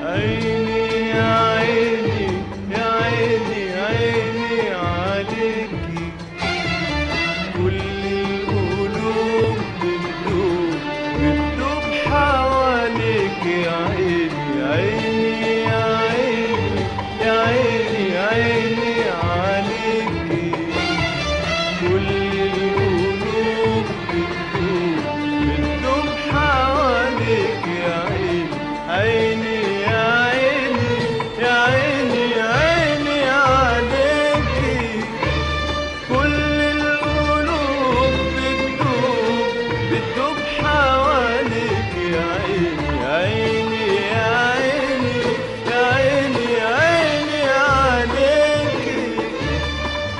عيني يا عيني يا عيني عيني عليكي، كل القلوب بتدوب بتدوب حواليك يا عيني عيني يا عيني يا عيني عيني عليكي، كل القلوب بتدوب بتدوب حواليك يا عيني عيني يا عيني يا عيني عيني عليكي، كل القلوب بتدوب بتدوب حواليك يا عيني عيني يا عيني يا عيني عيني عليكي،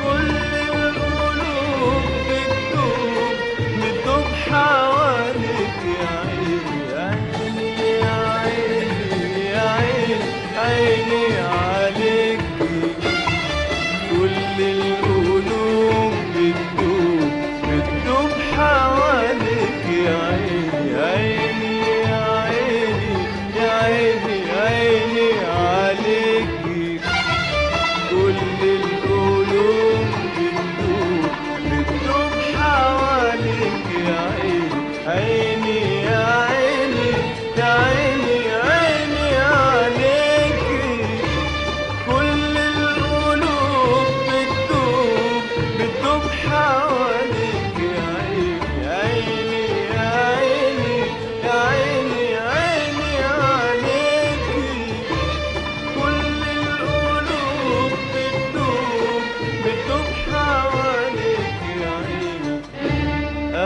كل القلوب بتدوب بتدوب حواليك يا عيني عيني يا عيني يا عيني عيني عليكي، كل القلوب بتدوب بتدوب حواليك يا عيني عيني يا عيني يا عيني عيني عليكي، كل القلوب بتدوب بتدوب حواليك يا عيني عيني يا عيني يا عيني عيني عليكي، كل القلوب بتدوب بتدوب حواليك يا عيني عيني يا عيني يا عيني عيني عليكي، كل القلوب بتدوب بتدوب حواليك يا عيني.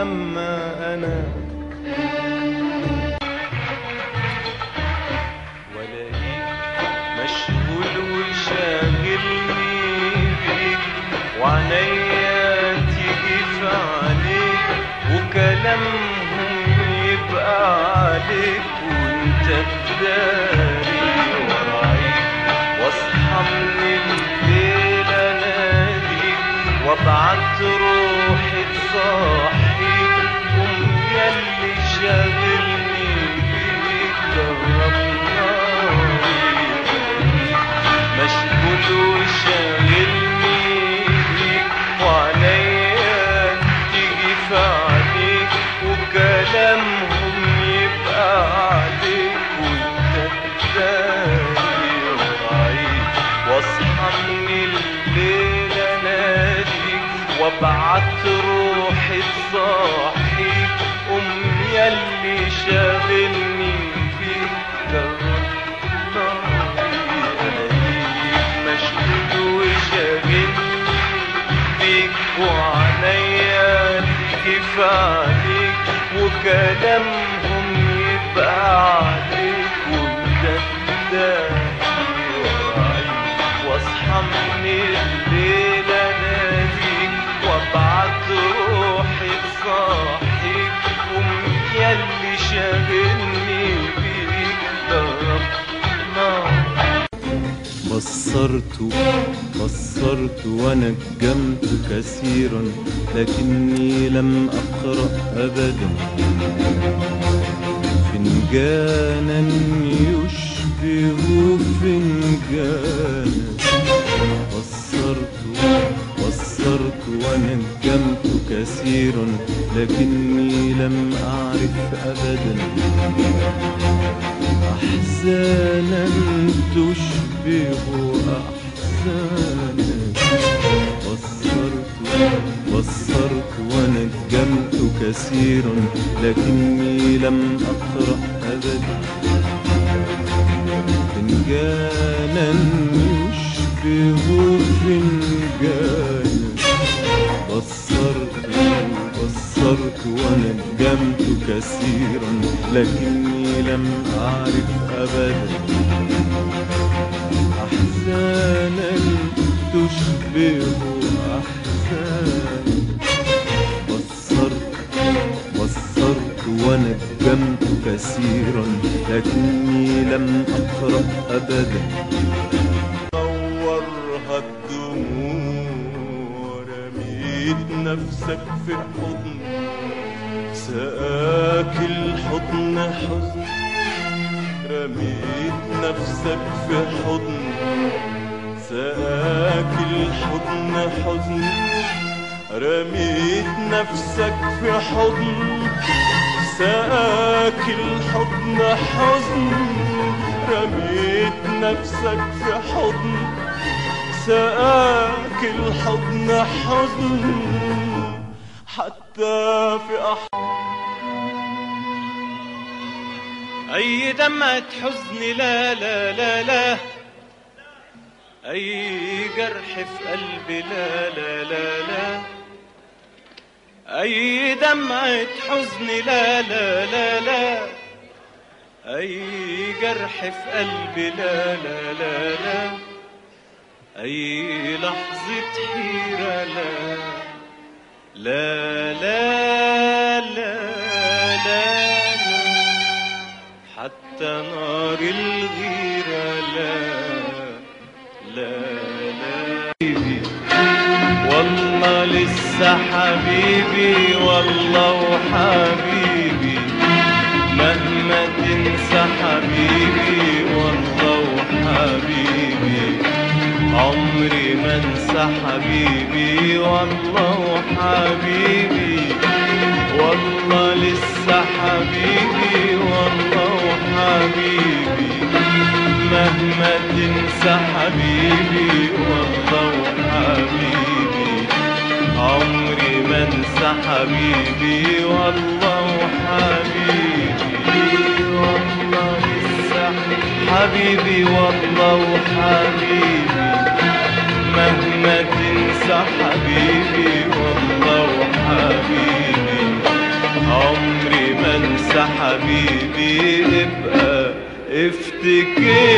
أما أنا ولاقيك مشغول وشاغلني بيك، وعنيا تيجي في عليك، وكلامهم يبقى عليك، وانت تداري ورايك، واصحى من الليل اناديك، وابعت روحي تصحيك، قوم ياللي شاغلني بيك جرب ناري، مشغول وشاغلني بيك، وعليا تيجي في عليك، وكلامهم يبقى عليك، وانت تداري ورايك، واصحى من الليل اناديك، وابعت روحي تصحيك، قوم ياللي شاغلني فيك جرب ناري، الاقيك مشغول وشاغلني بيك، وعنيا تيجي في عليك، وكلامهم يبقى عليك، وانت تداري ورايك، واصحى من الليل اناديك، وابعت روحي تصحيك، قوم ياللي شاغلني بيك جرب ناري. بصرت ونجمت كثيرا، لكني لم أقرأ أبدا فنجانا يشبه فنجانا. بصرت ونجمت كثيرا، لكني لم أعرف أبدا أحزانا تشبه أحزانا. بصرت ونجمت كثيرا، لكني لم أقرأ أبدا فنجانا يشبه فنجانا. بصرت ونجمت كثيرا، لكني لم أعرف أبدا أحزانا تشبه أحزانا. بصرت ونجمت كثيرا، لكني لم أقرأ أبدا. نورها الدموع، رميت نفسك في الحضن، سقاك الحضن حزن، رميت نفسك في حضن سقاك الحضن حزن، رميت نفسك في حضن سقاك الحضن حزن، رميت نفسك في حضن سقاك الحضن حزن، حتى في أي دمعة حزن لا لا لا لا، أي جرح في قلبي لا لا لا لا، أي دمعة حزن لا لا لا لا، أي جرح في قلبي لا لا لا لا، أي لحظة حيرة لا لا لا لا لا، حتى نار الغيرة لا لا لا. والله لسه حبيبي والله وحبيبي، مهما تنسى حبيبي والله وحبيبي، عمري ما انسى حبيبي والله وحبيبي، والله لسه حبيبي والله وحبيبي، مهما تنسى حبيبي والله وحبيبي، عمري ما انسى حبيبي والله وحبيبي، والله لسه حبيبي والله وحبيبي، مهما تنسى حبيبي والله وحبيبي، عمري ما انسى حبيبي، ابقى افتكرني.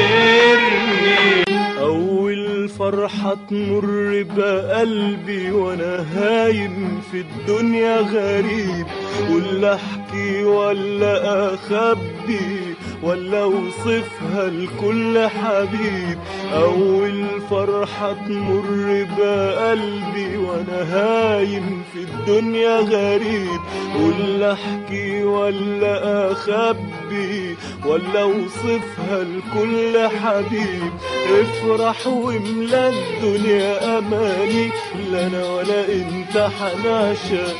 أول فرحة تمر بقلبي وأنا هايم في الدنيا غريب، ولا أحكي ولا أخبي ولا أوصفها لكل حبيب. أول فرحة تمر بقلبي وأنا هايم في الدنيا غريب، ولا أحكي ولا أخبي ولا أوصفها لكل حبيب. افرح واملا الدنيا أماني، لا أنا ولا أنت حنعشق